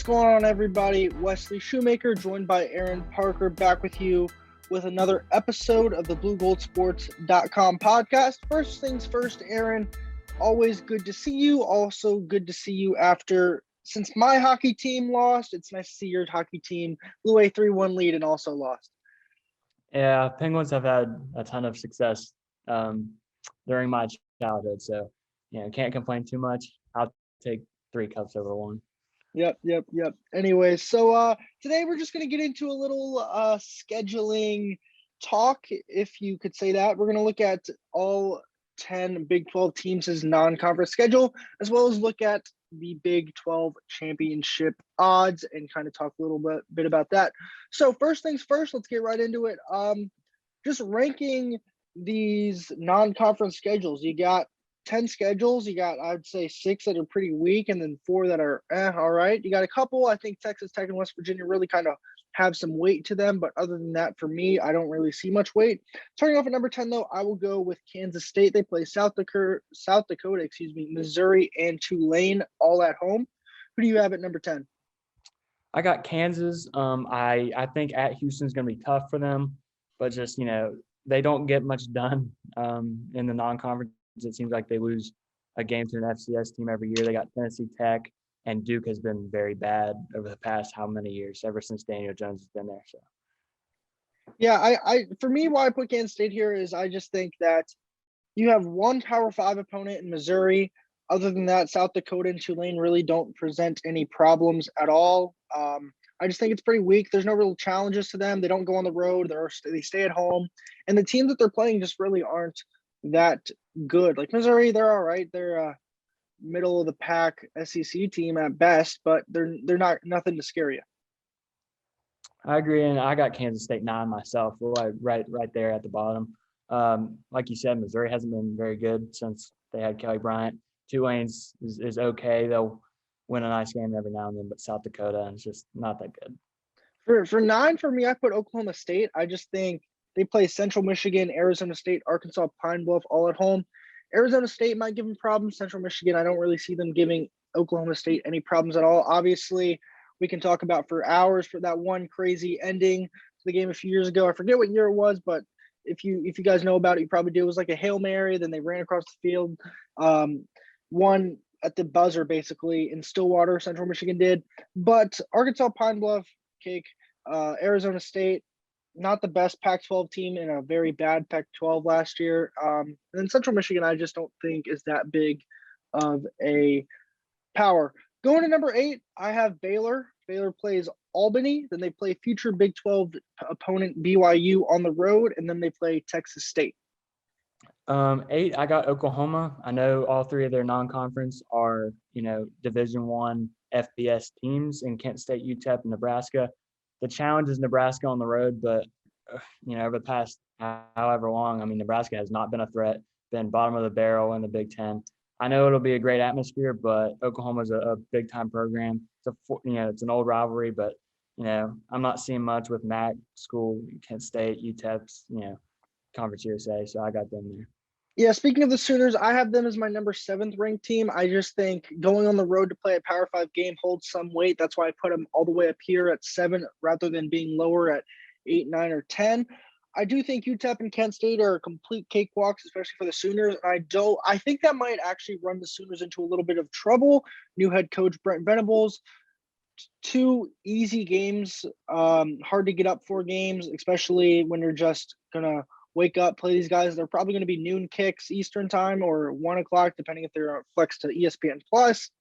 going on, everybody? Wesley Shoemaker, joined by Aaron Parker, back with you with another episode of the BlueGoldSports.com podcast. First things first, Aaron, always good to see you. Also good to see you since my hockey team lost. It's nice to see your hockey team blew a 3-1 lead and also lost. Yeah, Penguins have had a ton of success during my childhood, so can't complain too much. I'll take 3 cups over 1. Yep. Anyways, so today we're just going to get into a little scheduling talk, if you could say that. We're going to look at all 10 Big 12 teams' non-conference schedule, as well as look at the Big 12 championship odds and kind of talk a little bit about that. So first things first, let's get right into it. Just ranking these non-conference schedules. You got 10 schedules. You got, I'd say, 6 that are pretty weak and then 4 that are all right. You got a couple, I think Texas Tech and West Virginia really kind of have some weight to them, but other than that, for me, I don't really see much weight. Starting off at number 10, though, I will go with Kansas State. They play South Dakota, Missouri, and Tulane all at home. Who do you have at number 10? I got Kansas. I think at Houston's going to be tough for them, but just, they don't get much done in the non-conference. It seems like they lose a game to an FCS team every year. They got Tennessee Tech, and Duke has been very bad over the past how many years, ever since Daniel Jones has been there. So, yeah, I for me, why I put Kansas State here is I just think that you have one Power 5 opponent in Missouri. Other than that, South Dakota and Tulane really don't present any problems at all. I just think it's pretty weak. There's no real challenges to them. They don't go on the road. They stay at home. And the teams that they're playing just really aren't that good. Like Missouri, they're all right. They're a middle of the pack SEC team at best, but they're not nothing to scare you. I agree, and I got Kansas State 9 myself, right there at the bottom. Like you said, Missouri hasn't been very good since they had Kelly Bryant. Tulane's is okay. They'll win a nice game every now and then, but South Dakota is just not that good. For 9, for me, I put Oklahoma State. I just think they play Central Michigan, Arizona State, Arkansas, Pine Bluff all at home. Arizona State might give them problems. Central Michigan, I don't really see them giving Oklahoma State any problems at all. Obviously, we can talk about for hours for that one crazy ending to the game a few years ago. I forget what year it was, but if you guys know about it, you probably do. It was like a Hail Mary. Then they ran across the field. One at the buzzer, basically, in Stillwater, Central Michigan did. But Arkansas, Pine Bluff, cake. Arizona State, not the best Pac-12 team in a very bad Pac-12 last year. And then Central Michigan, I just don't think is that big of a power. Going to number 8, I have Baylor. Baylor plays Albany. Then they play future Big 12 opponent BYU on the road, and then they play Texas State. 8, I got Oklahoma. I know all 3 of their non-conference are, Division I FBS teams in Kent State, UTEP, and Nebraska. The challenge is Nebraska on the road, but, over the past however long, Nebraska has not been a threat, been bottom of the barrel in the Big Ten. I know it'll be a great atmosphere, but Oklahoma's a big-time program. It's an old rivalry, but, I'm not seeing much with MAC school, Kent State, UTEP's, Conference USA, so I got them there. Yeah, speaking of the Sooners, I have them as my number 7th ranked team. I just think going on the road to play a Power 5 game holds some weight. That's why I put them all the way up here at 7 rather than being lower at 8, 9, or 10. I do think UTEP and Kent State are complete cakewalks, especially for the Sooners. I think that might actually run the Sooners into a little bit of trouble. New head coach Brent Venables. 2 easy games, hard to get up for games, especially when you're just going to wake up, play these guys. They're probably going to be noon kicks Eastern time or 1 o'clock, depending if they're flexed to ESPN Plus.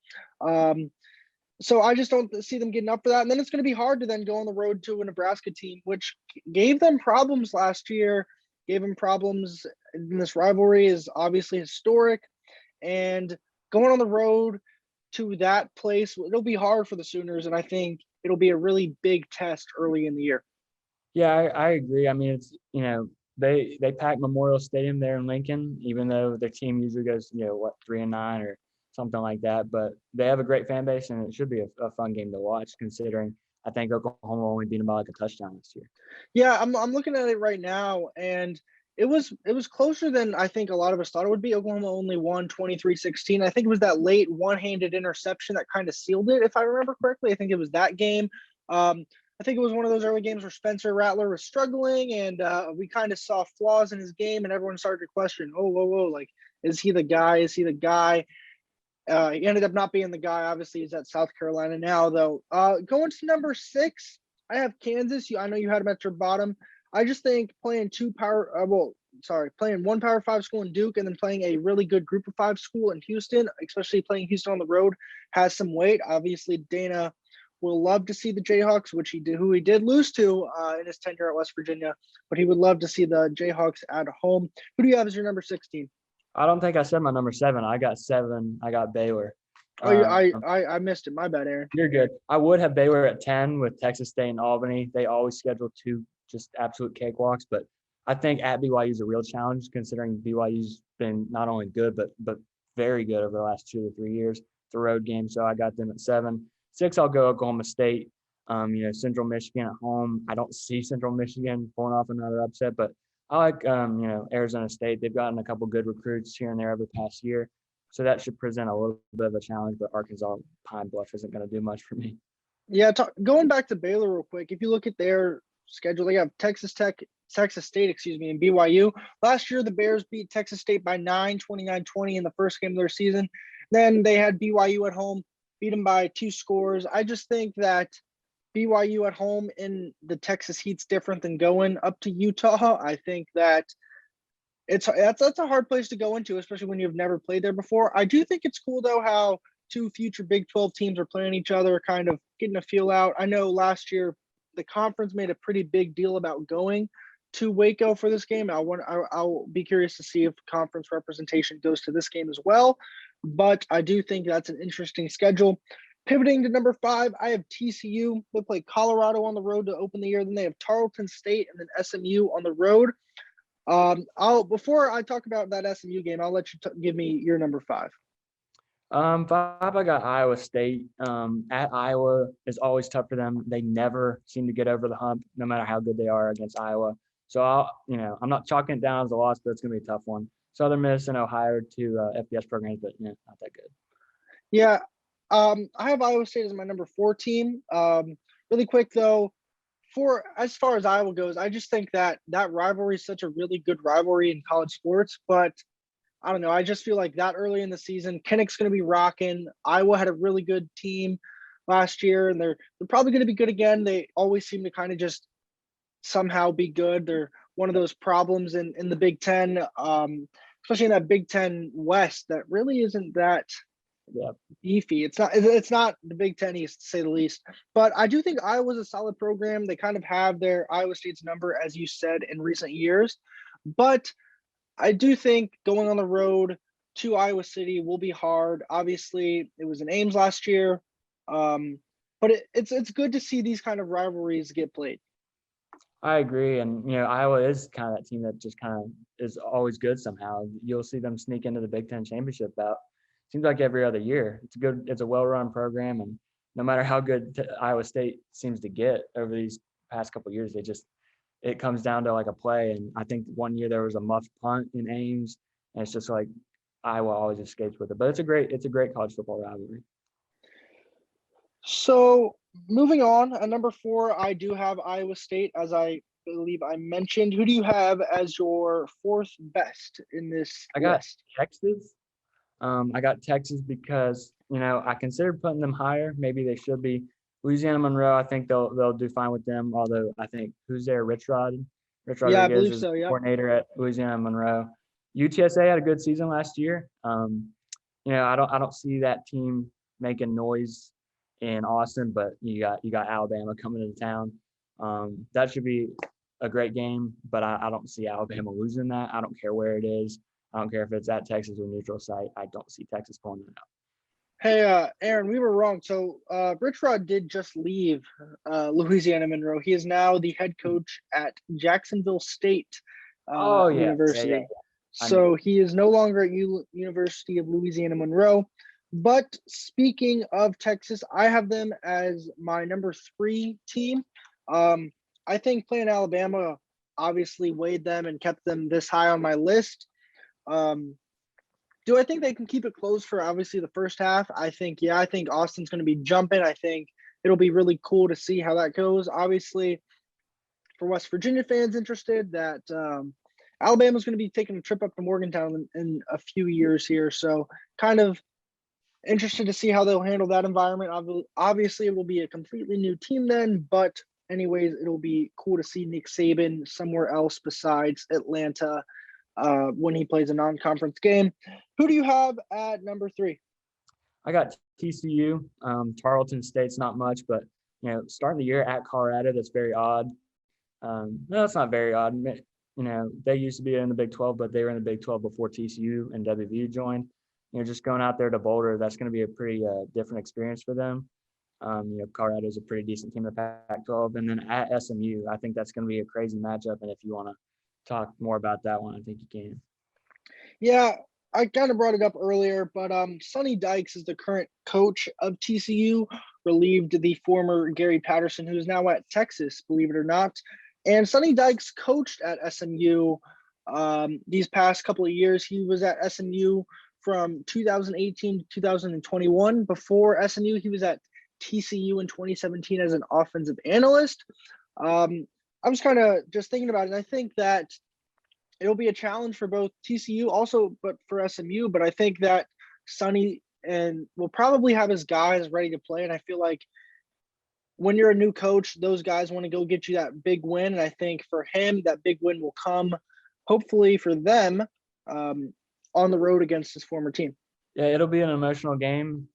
So I just don't see them getting up for that. And then it's going to be hard to then go on the road to a Nebraska team, which gave them problems last year, gave them problems in this rivalry, is obviously historic. And going on the road to that place, it'll be hard for the Sooners. And I think it'll be a really big test early in the year. Yeah, I agree. It's, they pack Memorial Stadium there in Lincoln, even though their team usually goes, 3-9 or something like that. But they have a great fan base, and it should be a fun game to watch, considering I think Oklahoma only beat them by like a touchdown this year. Yeah, I'm looking at it right now, and It was closer than I think a lot of us thought it would be. Oklahoma only won 23-16. I think it was that late one-handed interception that kind of sealed it, if I remember correctly. I think it was that game. I think it was one of those early games where Spencer Rattler was struggling, and we kind of saw flaws in his game, and everyone started to question, oh, whoa, like, is he the guy? Is he the guy? He ended up not being the guy. Obviously, he's at South Carolina now, though. Going to number 6, I have Kansas. I know you had him at your bottom. I just think playing playing one Power 5 school in Duke and then playing a really good Group of 5 school in Houston, especially playing Houston on the road, has some weight. Obviously, Dana will love to see the Jayhawks, who he did lose to in his tenure at West Virginia, but he would love to see the Jayhawks at home. Who do you have as your number 16? I don't think I said my number 7. I got 7. I got Baylor. Oh, I missed it. My bad, Aaron. You're good. I would have Baylor at 10 with Texas State and Albany. They always schedule 2 just absolute cakewalks, but I think at BYU is a real challenge considering BYU's been not only good but very good over the last 2 or 3 years. It's a road game, so I got them at 7. 6, I'll go Oklahoma State. Central Michigan at home. I don't see Central Michigan pulling off another upset, but I like Arizona State. They've gotten a couple good recruits here and there over the past year, so that should present a little bit of a challenge. But Arkansas Pine Bluff isn't going to do much for me. Yeah, going back to Baylor real quick. If you look at their schedule, they have Texas State, and BYU. Last year, the Bears beat Texas State by 9, 29-20 in the first game of their season. Then they had BYU at home, beat them by 2 scores. I just think that BYU at home in the Texas heat's different than going up to Utah. I think that that's a hard place to go into, especially when you've never played there before. I do think it's cool though how 2 future Big 12 teams are playing each other, kind of getting a feel out. I know last year the conference made a pretty big deal about going to Waco for this game. I'll be curious to see if conference representation goes to this game as well. But I do think that's an interesting schedule. Pivoting to number 5, I have TCU. They play Colorado on the road to open the year. Then they have Tarleton State and then SMU on the road. Before I talk about that SMU game, I'll let you give me your number 5. 5, I got Iowa State. At Iowa is always tough for them. They never seem to get over the hump, no matter how good they are against Iowa. So I'm not chalking it down as a loss, but it's going to be a tough one. Southern Miss and Ohio, 2 FBS programs, but not that good. Yeah, I have Iowa State as my number 4 team. Really quick though, for as far as Iowa goes, I just think that rivalry is such a really good rivalry in college sports, but I don't know. I just feel like that early in the season, Kinnick's going to be rocking. Iowa had a really good team last year, and they're probably going to be good again. They always seem to kind of just somehow be good. They're one of those problems in the Big Ten, especially in that Big Ten West that really isn't that beefy. It's not the Big Ten East, to say the least. But I do think Iowa's a solid program. They kind of have their Iowa State's number, as you said, in recent years. But I do think going on the road to Iowa City will be hard. Obviously, it was in Ames last year. But it's good to see these kind of rivalries get played. I agree, and Iowa is kind of that team that just kind of is always good somehow. You'll see them sneak into the Big Ten championship bout. Seems like every other year. It's a well-run program, and no matter how good Iowa State seems to get over these past couple of years, it comes down to like a play. And I think one year there was a muffed punt in Ames, and it's just like Iowa always escapes with it. But it's a great college football rivalry. So moving on, at number 4, I do have Iowa State, as I believe I mentioned. Who do you have as your 4th best in this I got list? Texas. I got Texas because I considered putting them higher. Maybe they should be. Louisiana Monroe, I think they'll do fine with them. Although I think who's there? Rich Rodriguez I believe so. Yeah. Coordinator at Louisiana Monroe. UTSA had a good season last year. I don't see that team making noise in Austin, but you got Alabama coming into town. That should be a great game, but I don't see Alabama losing that. I don't care where it is. I don't care if it's at Texas or neutral site. I don't see Texas pulling it out. Hey, Aaron, we were wrong. So Rich Rod did just leave Louisiana Monroe. He is now the head coach at Jacksonville State University. Yeah. So he is no longer at University of Louisiana Monroe. But speaking of Texas, I have them as my number 3 team. I think playing Alabama, obviously weighed them and kept them this high on my list. Do I think they can keep it close for obviously the first half? I think, yeah, I think Austin's going to be jumping. I think it'll be really cool to see how that goes. Obviously, for West Virginia fans interested, that Alabama's going to be taking a trip up to Morgantown in a few years here. So kind of interested to see how they'll handle that environment. Obviously, it will be a completely new team then, but anyways, it'll be cool to see Nick Saban somewhere else besides Atlanta when he plays a non-conference game. Who do you have at number 3? I got TCU. Tarleton State's not much, but starting the year at Colorado, that's very odd. No, it's not very odd. They used to be in the Big 12, but they were in the Big 12 before TCU and WVU joined. Just going out there to Boulder, that's going to be a pretty different experience for them. Colorado's a pretty decent team in the Pac-12, and then at SMU, I think that's going to be a crazy matchup. And if you want to talk more about that one, I think you can. Yeah, I kind of brought it up earlier, but Sonny Dykes is the current coach of TCU, relieved the former Gary Patterson, who is now at Texas, believe it or not. And Sonny Dykes coached at SMU these past couple of years. He was at SMU from 2018 to 2021. Before SMU, he was at TCU in 2017 as an offensive analyst. I was kind of just thinking about it, and I think that it'll be a challenge for both TCU also, but for SMU. But I think that Sonny will probably have his guys ready to play. And I feel like when you're a new coach, those guys want to go get you that big win. And I think for him, that big win will come, hopefully for them, on the road against his former team. Yeah, it'll be an emotional game.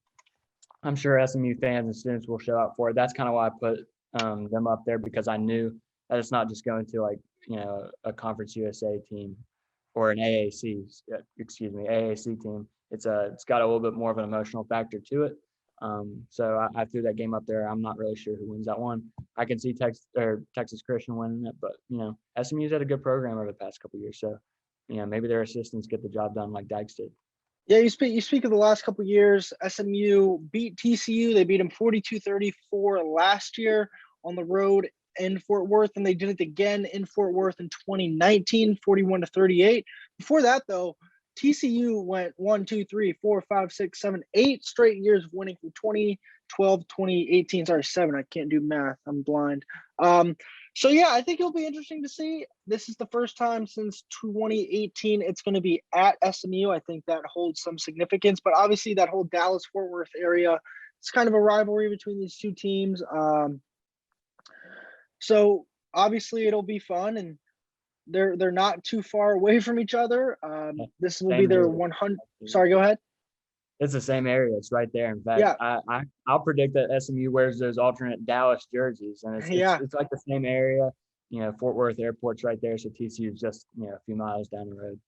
I'm sure SMU fans and students will show up for it. That's kind of why I put them up there, because I knew that it's not just going to a Conference USA team or an AAC team. It's got a little bit more of an emotional factor to it. So I threw that game up there. I'm not really sure who wins that one. I can see Texas Christian winning it, but SMU's had a good program over the past couple of years. So maybe their assistants get the job done like Dykes did. Yeah, you speak of the last couple of years. SMU beat TCU. They beat them 42-34 last year on the road in Fort Worth, and they did it again in Fort Worth in 2019, 41-38. Before that, though, TCU went 1, 2, 3, 4, 5, 6, 7, 8 straight years of winning from 2012, 2018. Sorry, 7. I can't do math. I'm blind. So, yeah, I think it'll be interesting to see. This is the first time since 2018 it's going to be at SMU. I think that holds some significance. But obviously that whole Dallas-Fort Worth area, it's kind of a rivalry between these two teams. So, obviously it'll be fun, and they're not too far away from each other. This will be their 100 – sorry, go ahead. It's the same area. It's right there. In fact, yeah. I'll predict that SMU wears those alternate Dallas jerseys, and it's like the same area. Fort Worth Airport's right there, so TCU is just a few miles down the road.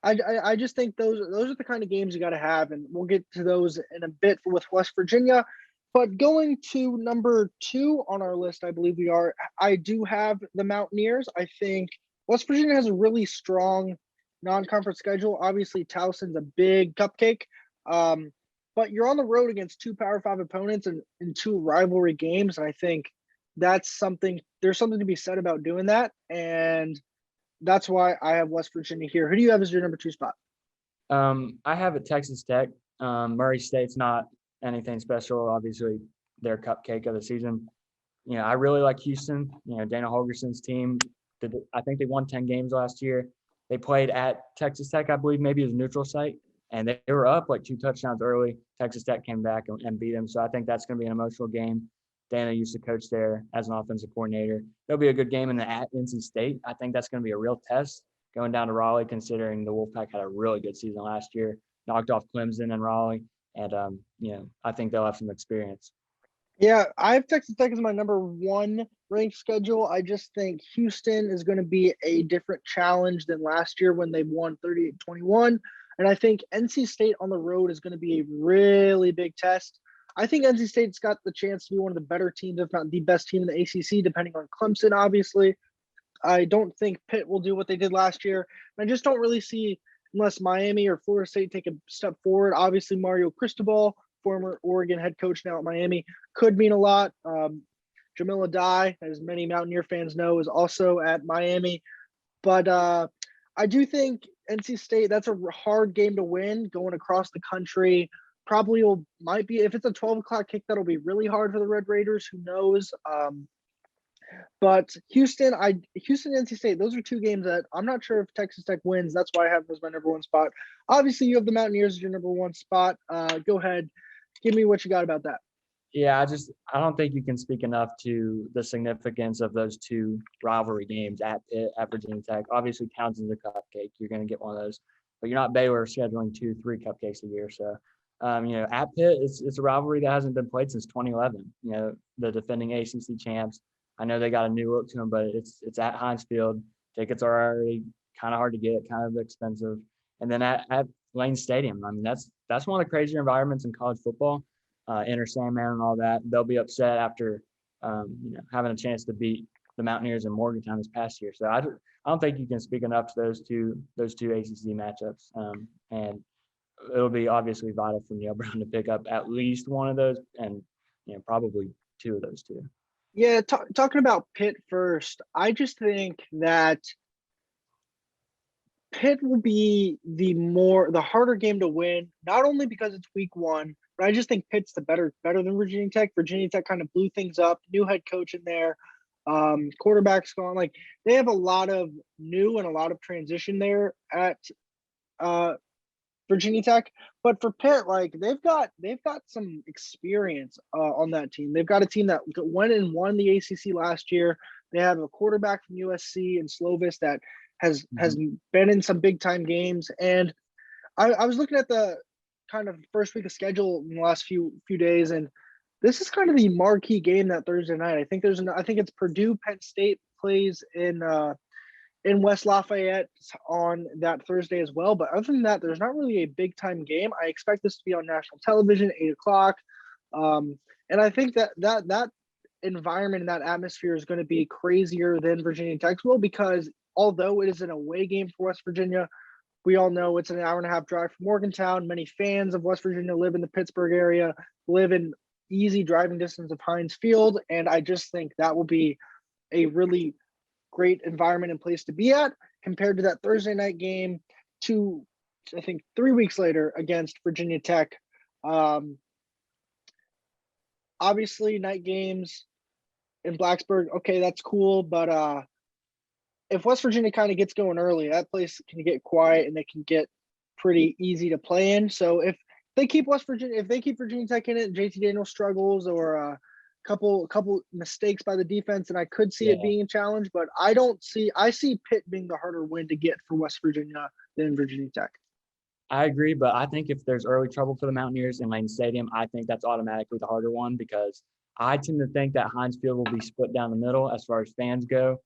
I just think those are the kind of games you got to have, and we'll get to those in a bit with West Virginia. But going to number 2 on our list, I believe we are. I do have the Mountaineers. I think West Virginia has a really strong non-conference schedule. Obviously, Towson's a big cupcake. But you're on the road against 2 Power 5 opponents in 2 rivalry games. And I think there's something to be said about doing that. And that's why I have West Virginia here. Who do you have as your number 2 spot? I have it Texas Tech. Murray State's not anything special. Obviously, their cupcake of the season. I really like Houston. Dana Holgerson's team. I think they won 10 games last year. They played at Texas Tech, I believe, maybe as a neutral site. And they were up like 2 touchdowns early. Texas Tech came back and beat them. So I think that's going to be an emotional game. Dana used to coach there as an offensive coordinator. It'll be a good game. And then at NC State, I think that's going to be a real test going down to Raleigh, considering the Wolfpack had a really good season last year, knocked off Clemson and Raleigh. And, I think they'll have some experience. Yeah, I have Texas Tech as my number 1 ranked schedule. I just think Houston is going to be a different challenge than last year when they won 38-21. And I think NC State on the road is going to be a really big test. I think NC State's got the chance to be one of the better teams, if not the best team in the ACC, depending on Clemson, obviously. I don't think Pitt will do what they did last year. I just don't really see, unless Miami or Florida State take a step forward. Obviously, Mario Cristobal, former Oregon head coach now at Miami, could mean a lot. Jamila Dye, as many Mountaineer fans know, is also at Miami. But I do think NC State, that's a hard game to win going across the country. Probably might be, if it's a 12 o'clock kick, that'll be really hard for the Red Raiders. Who knows? But Houston, NC State, those are two games that I'm not sure if Texas Tech wins. That's why I have them as my number one spot. Obviously, you have the Mountaineers as your number one spot. Go ahead. Give me what you got about that. Yeah, I don't think you can speak enough to the significance of those two rivalry games at Pitt, at Virginia Tech. Obviously, Townsend's a cupcake. You're going to get one of those. But you're not Baylor scheduling 2-3 cupcakes a year. So, at Pitt, it's a rivalry that hasn't been played since 2011. The defending ACC champs. I know they got a new look to them, but it's at Heinz Field. Tickets are already kind of hard to get, kind of expensive. And then at Lane Stadium, I mean, that's one of the crazier environments in college football. Enter Sandman and all that. They'll be upset after, having a chance to beat the Mountaineers in Morgantown this past year. So I don't think you can speak enough to those two ACC matchups. And it'll be obviously vital for Neil Brown to pick up at least one of those, and probably two of those two. Yeah, talking about Pitt first, I just think that Pitt will be the harder game to win, not only because it's week one, but I just think Pitt's better than Virginia Tech. Virginia Tech kind of blew things up, new head coach in there, quarterback's gone. Like, they have a lot of new and a lot of transition there at Virginia Tech. But for Pitt, like, they've got some experience on that team. They've got a team that went and won the ACC last year. They have a quarterback from USC and Slovis that has been in some big time games. And I was looking at the kind of first week of schedule in the last few days, and this is kind of the marquee game that Thursday night. I think it's Purdue. Penn State plays in West Lafayette on that Thursday as well. But other than that, there's not really a big time game. I expect this to be on national television, 8:00. And I think that environment and that atmosphere is going to be crazier than Virginia Tech's will, because although it is an away game for West Virginia, we all know it's an hour and a half drive from Morgantown. Many fans of West Virginia live in the Pittsburgh area, live in easy driving distance of Heinz Field. And I just think that will be a really great environment and place to be at, compared to that Thursday night game I think 3 weeks later against Virginia Tech. Obviously, night games in Blacksburg, okay, that's cool. But if West Virginia kind of gets going early, that place can get quiet and it can get pretty easy to play in. So if they keep Virginia Tech in it, JT Daniels struggles, or a couple mistakes by the defense, and I could see it being a challenge, but I see Pitt being the harder win to get for West Virginia than Virginia Tech. I agree, but I think if there's early trouble for the Mountaineers in Lane Stadium, I think that's automatically the harder one, because I tend to think that Heinz Field will be split down the middle as far as fans go.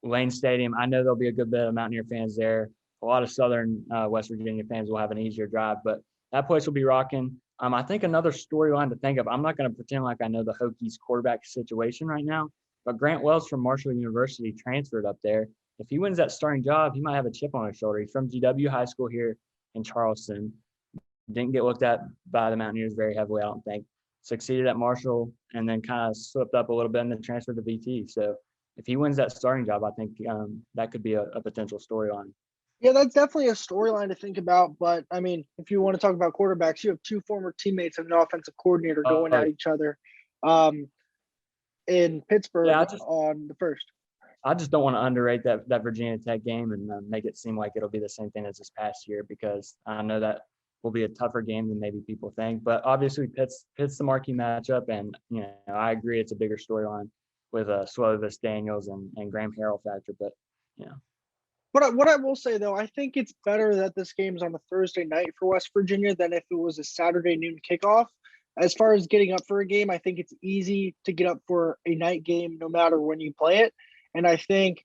Lane Stadium, I know there'll be a good bit of Mountaineer fans there. A lot of Southern West Virginia fans will have an easier drive, but that place will be rocking. I think another storyline to think of, I'm not going to pretend like I know the Hokies quarterback situation right now, but Grant Wells from Marshall University transferred up there. If he wins that starting job, he might have a chip on his shoulder. He's from GW High School here in Charleston. Didn't get looked at by the Mountaineers very heavily, I don't think. Succeeded at Marshall and then kind of slipped up a little bit and then transferred to VT. So if he wins that starting job, I think that could be a potential storyline. Yeah, that's definitely a storyline to think about. But I mean, if you want to talk about quarterbacks, you have two former teammates and an offensive coordinator going at each other in Pittsburgh on the first. I just don't want to underrate that Virginia Tech game and make it seem like it'll be the same thing as this past year, because I know that will be a tougher game than maybe people think. But obviously, Pitt's the marquee matchup, and I agree it's a bigger storyline with Slovis, Daniels, and Graham Harrell factor. But What I will say, though, I think it's better that this game's on a Thursday night for West Virginia than if it was a Saturday noon kickoff. As far as getting up for a game, I think it's easy to get up for a night game no matter when you play it. And I think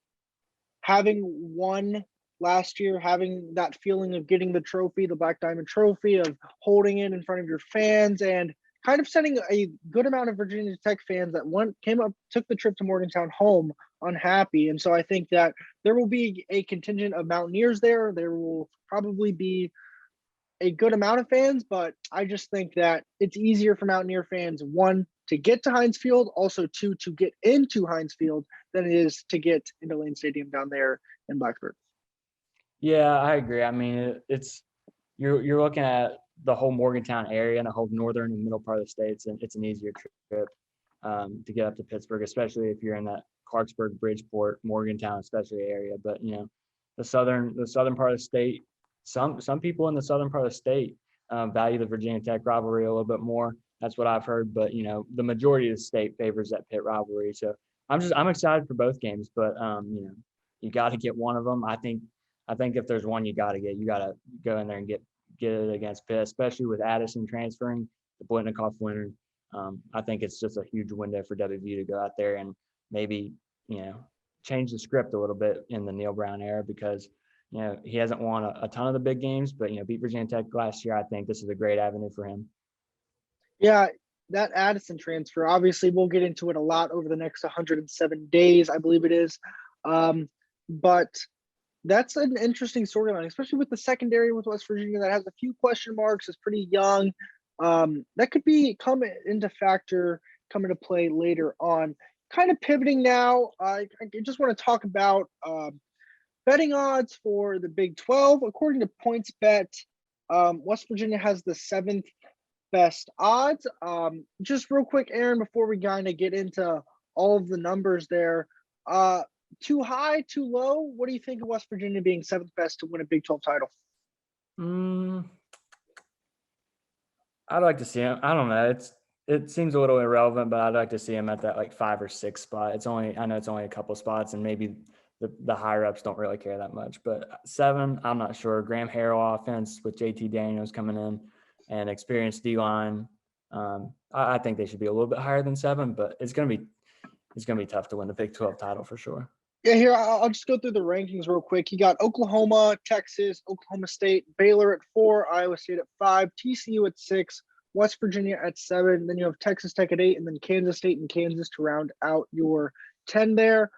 having won last year, having that feeling of getting the trophy, the Black Diamond Trophy, of holding it in front of your fans, and kind of sending a good amount of Virginia Tech fans that took the trip to Morgantown home unhappy. And so I think that there will be a contingent of Mountaineers there. There will probably be a good amount of fans, but I just think that it's easier for Mountaineer fans, one, to get to Heinz Field, also 2 to get into Heinz Field than it is to get into Lane Stadium down there in Blacksburg. Yeah, I agree. I mean, it's you're looking at the whole Morgantown area and the whole northern and middle part of the state, and it's an easier trip to get up to Pittsburgh, especially if you're in that Clarksburg, Bridgeport, Morgantown, especially area. But the southern part of the state, some people in the southern part of the state value the Virginia Tech rivalry a little bit more. That's what I've heard. But the majority of the state favors that Pitt rivalry. So I'm excited for both games, but you got to get one of them. I think if there's one you got to go in there and get it against Pitt, especially with Addison transferring, the Blitnikoff winner. I think it's just a huge window for WVU to go out there and maybe, change the script a little bit in the Neil Brown era, because, he hasn't won a ton of the big games, but, beat Virginia Tech last year. I think this is a great avenue for him. Yeah, that Addison transfer, obviously we'll get into it a lot over the next 107 days, I believe it is. But that's an interesting storyline, especially with the secondary with West Virginia that has a few question marks, is pretty young. That could come into play later on. Kind of pivoting now, I just want to talk about betting odds for the Big 12. According to PointsBet, West Virginia has the 7th best odds. Just real quick, Aaron, before we kind of get into all of the numbers there, too high, too low? What do you think of West Virginia being 7th best to win a Big 12 title? I'd like to see him. I don't know. It seems a little irrelevant, but I'd like to see him at that 5 or 6 spot. I know it's only a couple spots, and maybe the higher ups don't really care that much. But 7, I'm not sure. Graham Harrell offense with JT Daniels coming in and experienced D-line. I think they should be a little bit higher than 7, but it's gonna be tough to win the Big 12 title for sure. Yeah, here I'll just go through the rankings real quick. You got Oklahoma, Texas, Oklahoma State, Baylor at 4, Iowa State at 5, TCU at 6, West Virginia at 7. Then you have Texas Tech at 8, and then Kansas State and Kansas to round out your 10 there.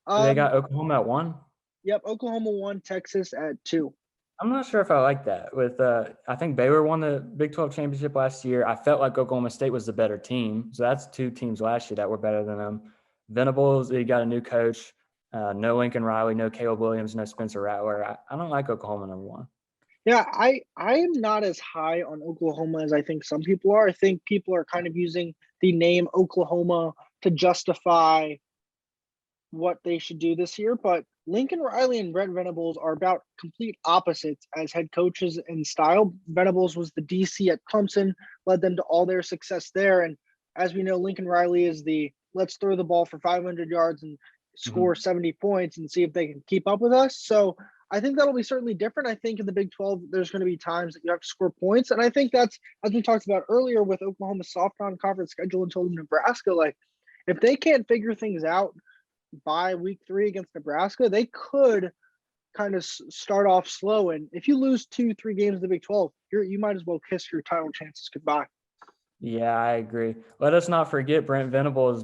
They got Oklahoma at 1? Yep, Oklahoma 1, Texas at 2. I'm not sure if I like that. I think Baylor won the Big 12 championship last year. I felt like Oklahoma State was the better team. So that's 2 teams last year that were better than them. Venables, he got a new coach. No Lincoln Riley, no Caleb Williams, no Spencer Rattler. I don't like Oklahoma number 1. Yeah, I am not as high on Oklahoma as I think some people are. I think people are kind of using the name Oklahoma to justify what they should do this year. But Lincoln Riley and Brent Venables are about complete opposites as head coaches in style. Venables was the DC at Clemson, led them to all their success there. And as we know, Lincoln Riley is the let's throw the ball for 500 yards and score 70 points and see if they can keep up with us. So I think that'll be certainly different. I think in the Big 12, there's going to be times that you have to score points. And I think that's, as we talked about earlier with Oklahoma's soft non-conference schedule until Nebraska, if they can't figure things out by week 3 against Nebraska, they could kind of start off slow. And if you lose 2-3 games in the Big 12, you might as well kiss your title chances goodbye. Yeah, I agree. Let us not forget Brent Venables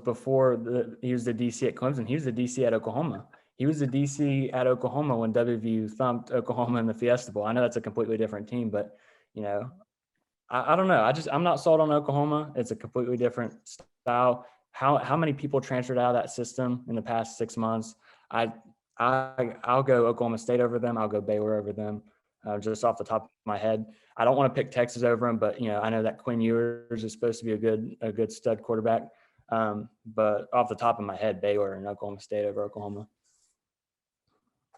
he was the DC at Clemson. He was the DC at Oklahoma. He was the DC at Oklahoma when WVU thumped Oklahoma in the Fiesta Bowl. I know that's a completely different team, but, I don't know. I'm not sold on Oklahoma. It's a completely different style. How many people transferred out of that system in the past 6 months? I'll go Oklahoma State over them. I'll go Baylor over them. Just off the top of my head, I don't want to pick Texas over them, but I know that Quinn Ewers is supposed to be a good stud quarterback. But off the top of my head, Baylor and Oklahoma State over Oklahoma.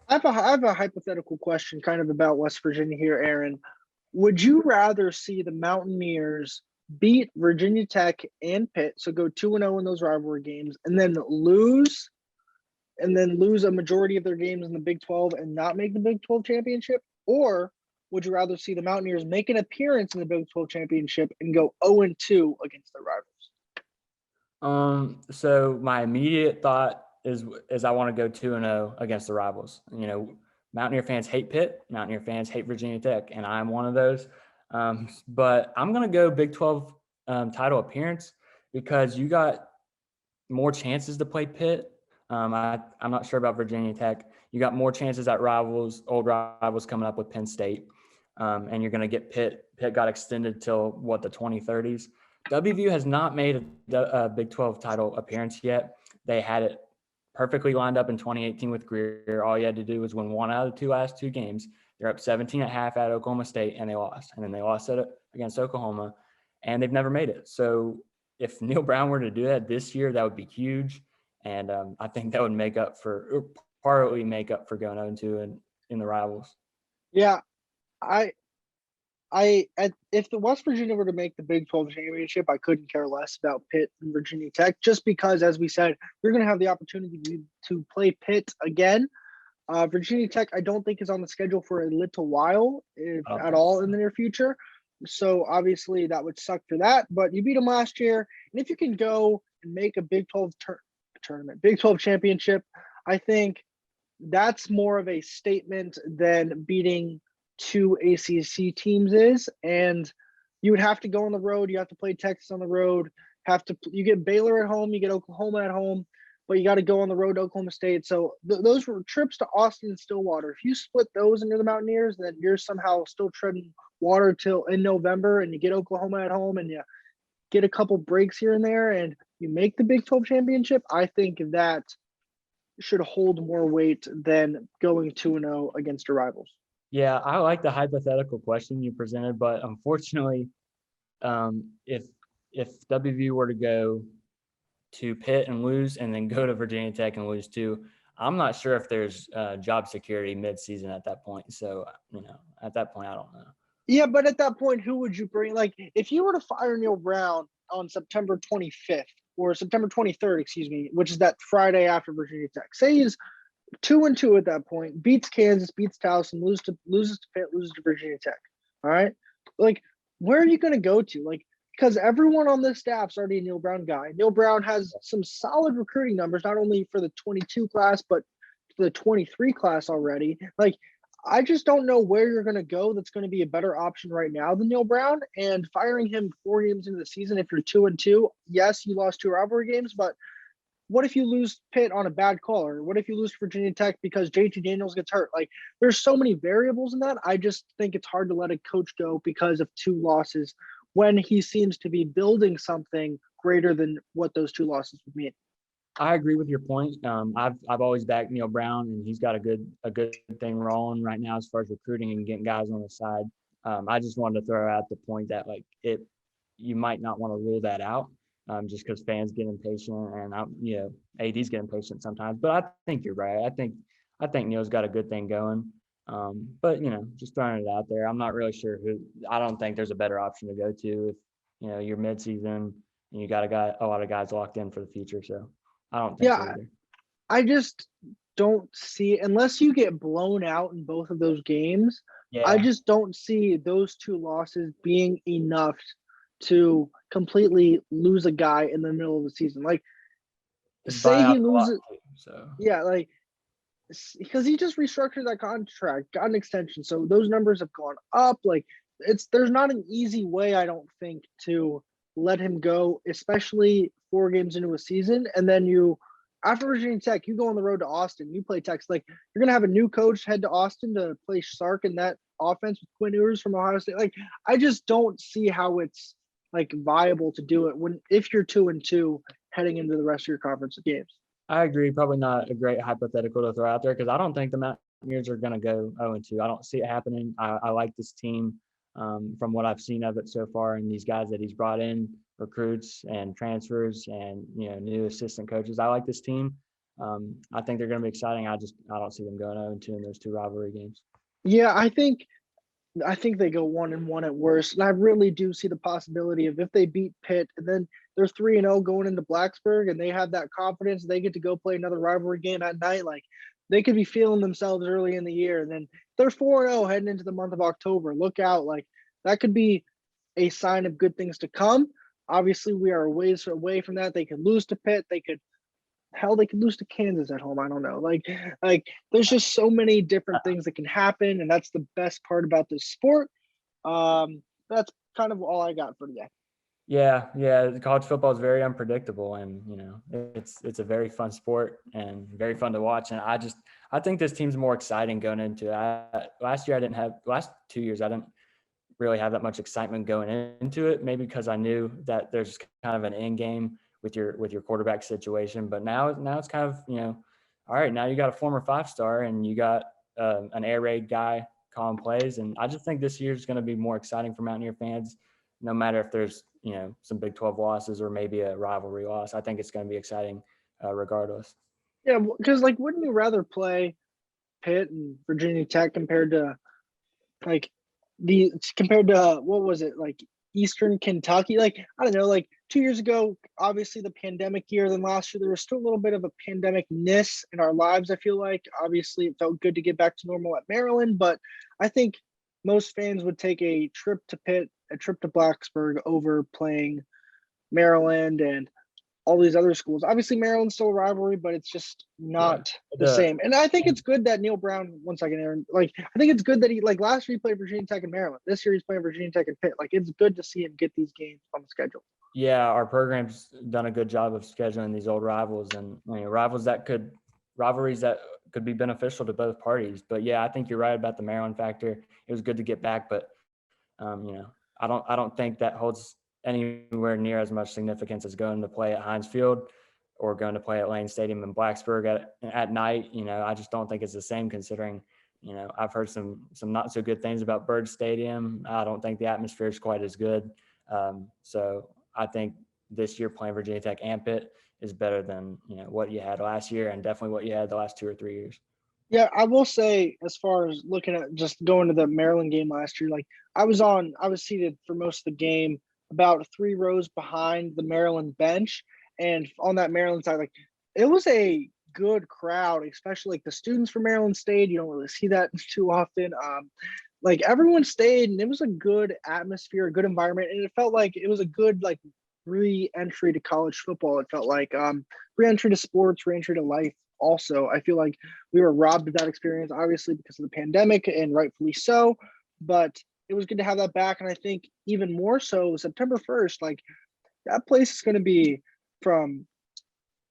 I have a hypothetical question kind of about West Virginia here, Aaron. Would you rather see the Mountaineers beat Virginia Tech and Pitt, so go 2-0 in those rivalry games, and then lose a majority of their games in the Big 12 and not make the Big 12 championship? Or would you rather see the Mountaineers make an appearance in the Big 12 championship and go 0-2 against their rivals? So my immediate thought is I want to go 2-0 against the rivals. Mountaineer fans hate Pitt. Mountaineer fans hate Virginia Tech, and I'm one of those. But I'm going to go Big 12 title appearance because you got more chances to play Pitt. I'm not sure about Virginia Tech. You got more chances at old rivals coming up with Penn State. And you're going to get Pitt. Pitt got extended till the 2030s. WVU has not made a Big 12 title appearance yet. They had it perfectly lined up in 2018 with Greer. All you had to do was win one out of the last two games. They're up 17 at half at Oklahoma State, and they lost. And then they lost against Oklahoma, and they've never made it. So if Neil Brown were to do that this year, that would be huge. And I think that would partly make up for going 0-2 in the rivals. Yeah, if the West Virginia were to make the Big 12 championship, I couldn't care less about Pitt and Virginia Tech, just because, as we said, you're going to have the opportunity to play Pitt again. Virginia Tech, I don't think, is on the schedule for a little while, if at all, in the near future. So obviously that would suck for that. But you beat them last year, and if you can go and make a Big 12 tournament, Big 12 championship, I think that's more of a statement than beating two ACC teams is. And you would have to go on the road. You have to play Texas on the road. You get Baylor at home, you get Oklahoma at home, but you got to go on the road to Oklahoma State. So those were trips to Austin and Stillwater. If you split those into the Mountaineers, then you're somehow still treading water till in November, and you get Oklahoma at home and you get a couple breaks here and there, and you make the Big 12 championship. I think that should hold more weight than going 2-0 against your rivals. Yeah, I like the hypothetical question you presented, but unfortunately, if WVU were to go to Pitt and lose, and then go to Virginia Tech and lose too, I'm not sure if there's job security mid-season at that point. So, at that point, I don't know. Yeah, but at that point, who would you bring? Like, if you were to fire Neil Brown on September 25th or September 23rd, excuse me, which is that Friday after Virginia Tech, say he's 2-2 at that point, beats Kansas, beats Towson, loses to Pitt, loses to Virginia Tech. All right, like, where are you going to go to? Like, because everyone on this staff's already a Neil Brown guy. Neil Brown has some solid recruiting numbers, not only for the 22 class, but for the 23 class already. Like, I just don't know where you're going to go that's going to be a better option right now than Neil Brown. And firing him 4 games into the season, if you're 2-2, yes, you lost 2 rivalry games, but what if you lose Pitt on a bad call? Or what if you lose Virginia Tech because JT Daniels gets hurt? Like, there's so many variables in that. I just think it's hard to let a coach go because of 2 losses when he seems to be building something greater than what those 2 losses would mean. I agree with your point. I've always backed Neil Brown, and he's got a good thing rolling right now as far as recruiting and getting guys on the side. I just wanted to throw out the point that you might not want to rule that out, just because fans get impatient, and AD's get impatient sometimes. But I think you're right. I think Neil's got a good thing going. But just throwing it out there, I'm not really sure who. I don't think there's a better option to go to if you're midseason and you got a lot of guys locked in for the future. So I don't think so either. I just don't see, unless you get blown out in both of those games. Yeah. I just don't see those 2 losses being enough to completely lose a guy in the middle of the season. Like, say he loses, like, because he just restructured that contract, got an extension, so those numbers have gone up. Like, there's not an easy way, I don't think, to let him go, especially 4 games into a season. And then after Virginia Tech, you go on the road to Austin, you play Texas. Like, you're gonna have a new coach head to Austin to play Sark in that offense with Quinn Ewers from Ohio State. Like, I just don't see how it's like viable to do it if you're 2-2 heading into the rest of your conference games. I agree. Probably not a great hypothetical to throw out there, because I don't think the Mountaineers are going to go 0-2. I don't see it happening. I like this team from what I've seen of it so far, and these guys that he's brought in, recruits and transfers and new assistant coaches. I like this team. I think they're going to be exciting. I don't see them going 0-2 in those 2 rivalry games. Yeah, I think they go 1-1 at worst. And I really do see the possibility of, if they beat Pitt and then they're 3-0 going into Blacksburg and they have that confidence, they get to go play another rivalry game at night. Like, they could be feeling themselves early in the year. And then they're 4-0 heading into the month of October. Look out. Like, that could be a sign of good things to come. Obviously, we are ways away from that. They could lose to Pitt. They could lose to Kansas at home. I don't know. Like there's just so many different things that can happen, and that's the best part about this sport. That's kind of all I got for today. Yeah. College football is very unpredictable, and it's a very fun sport and very fun to watch. And I think this team's more exciting going into it. Last 2 years I didn't really have that much excitement going into it, maybe because I knew that there's kind of an end game with your quarterback situation. But now it's kind of, all right, now you got a former 5-star and you got an air raid guy calling plays. And I just think this year is going to be more exciting for Mountaineer fans, no matter if there's, some Big 12 losses or maybe a rivalry loss. I think it's going to be exciting regardless. Yeah, because like, wouldn't you rather play Pitt and Virginia Tech like compared to what was it, like Eastern Kentucky? Like, I don't know, like 2 years ago, obviously the pandemic year, then last year there was still a little bit of a pandemic-ness in our lives. I feel like obviously it felt good to get back to normal at Maryland, but I think most fans would take a trip to Pitt, a trip to Blacksburg over playing Maryland and all these other schools. Obviously, Maryland's still a rivalry, but it's just not the same. And I think it's good that Neil Brown, one second, Aaron, like, I think it's good that he, like, last year he played Virginia Tech and Maryland. This year he's playing Virginia Tech and Pitt. Like, it's good to see him get these games on the schedule. Yeah, our program's done a good job of scheduling these old rivals and rivalries that could be beneficial to both parties. But yeah, I think you're right about the Maryland factor. It was good to get back, but I don't think that holds anywhere near as much significance as going to play at Heinz Field or going to play at Lane Stadium in Blacksburg at night. I just don't think it's the same, considering, I've heard some not so good things about Bird Stadium. I don't think the atmosphere is quite as good. So I think this year playing Virginia Tech and Pitt is better than, what you had last year and definitely what you had the last 2 or 3 years. Yeah, I will say, as far as looking at just going to the Maryland game last year, like I was seated for most of the game about 3 rows behind the Maryland bench. And on that Maryland side, like, it was a good crowd, especially like the students from Maryland stayed. You don't really see that too often. Like, everyone stayed, and it was a good atmosphere, a good environment. And it felt like it was a good, like, re-entry to college football. It felt like re-entry to sports, re-entry to life. Also, I feel like we were robbed of that experience, obviously, because of the pandemic, and rightfully so. But it was good to have that back. And I think even more so, September 1st, like, that place is going to be from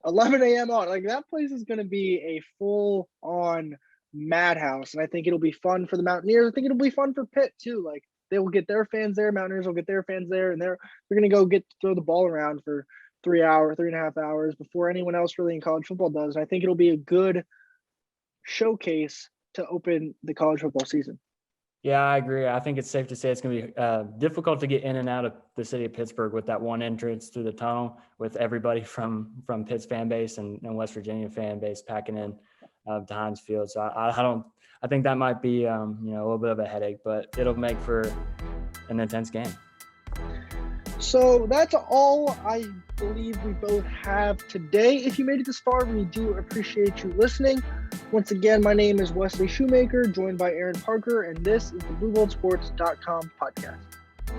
11 a.m. on. Like, that place is going to be a full-on madhouse. And I think it'll be fun for the Mountaineers. I think it'll be fun for Pitt, too. Like, they will get their fans there. Mountaineers will get their fans there. And they're going to go throw the ball around for 3.5 hours before anyone else really in college football does. And I think it'll be a good showcase to open the college football season. Yeah, I agree. I think it's safe to say it's going to be difficult to get in and out of the city of Pittsburgh with that one entrance through the tunnel, with everybody from Pitt's fan base and West Virginia fan base packing in to Heinz Field. So I think that might be a little bit of a headache, but it'll make for an intense game. So that's all I believe we both have today. If you made it this far, we do appreciate you listening. Once again, my name is Wesley Shoemaker, joined by Aaron Parker, and this is the BlueGoldSports.com podcast.